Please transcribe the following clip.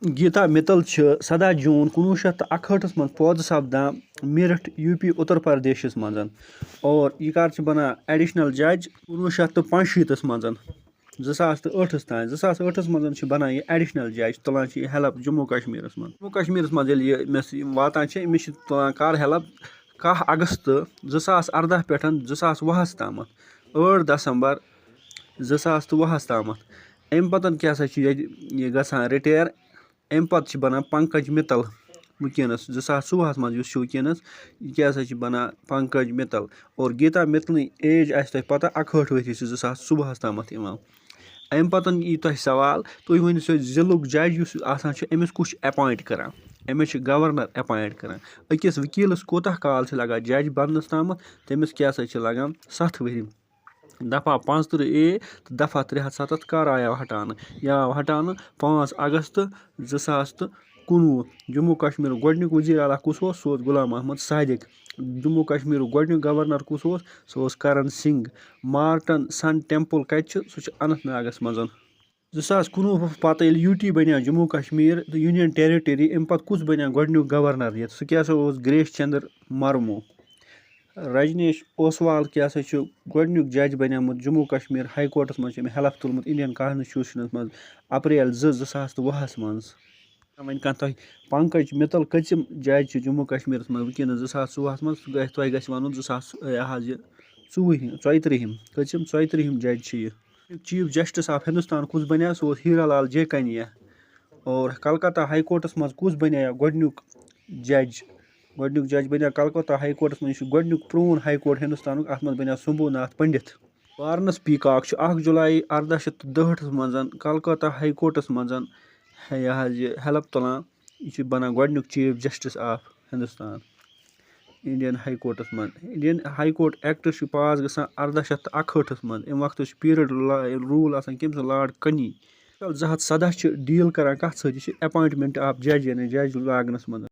गीता मित्तल 17 जून 1961 मज पौध सपदान मेरठ यूपी उत्तर प्रदेश मज और यह कर बना एडिशनल जज 1965 मज 2008 तान 2008 मज बना यह एडिशनल जज तुलान हेल्प जम्मू कश्मीर मज वातान अमिस तुलान कर हेल्प 10 अगस्त 2018 पे 2020 तम 8 दिसंबर 2020 तम अम पतन क्या ग रिटायर अम पत् बना पंकज मित्तल वनकस 2014 मज वनकस यह बना पंकज मित्तल और गीता मित्तल एज आ पता 61 वरी 2014 तम अम पतन यी तुम सवाल तुम वन जिलुक जज अमिस कुछ अपॉइंट करान अमिस गवर्नर अपॉइंट करान अकिस वकीलस कोता काल लगान जज बनस तम तमिस क्या लगान 7 वरी दफा 75A तो दफा 307 कर आया हटान यह आव हटान 5 अगस्त 2019 जम्मू कश्मीर गोडनिक वजीर अला कुस सो गुलाम अहमद सादिक जम्मू कश्मीर गोडनिक गवर्नर कुस सो Karan Singh Marton sun temple कत सह अनंत नागस मज 2019 पत यूटी बनिया जम्मू कश्मीर यूनियन टेरिटरी अम पत कुस बनिया गोडनिक गवर्नर ये सह क्या ग्रेस चंद्र मर्मू रजनीश ओसवाल क्या गोडनिक जज बनियामुत जम्मू कश्मीर हाई कोर्टस मज हेल्प तुलमुत इंडियन कॉन्स्टिट्यूशनस मज अप्रैल 2020 मज वन कह तुम पंकज मित्तल कम जज जम्मू कश्मीर मज वनकस 2014 मज तुम वन 2034 कम 34 जज चीफ जस्टिस ऑफ हिंदुस्तान कुस बनिया सह हीरा लाल जेकनिया और कलकत्ता हाई कोर्टस मज कुस बनिया गोडनिक जज बनिया कलकत्ता हाई कोर्टस मज गोडनिक प्रून हाई कोर्ट हिंदुस्तान अत मज बनिया शंभूनाथ पंडित वारनस पीकॉक 1 जुलाई 1862 मज कलकत्ता हाई कोर्टस मज यह हेल्प तुलान यह बना गोडनिक chief justice of Hindustan Indian high courts मज Indian high court act pass ग 1861 मज अम वक्त पीरियड रूल कम लॉर्ड कनी 217 डील करान कत अपॉइंटमेंट ऑफ जज यानी जज लागनस मज।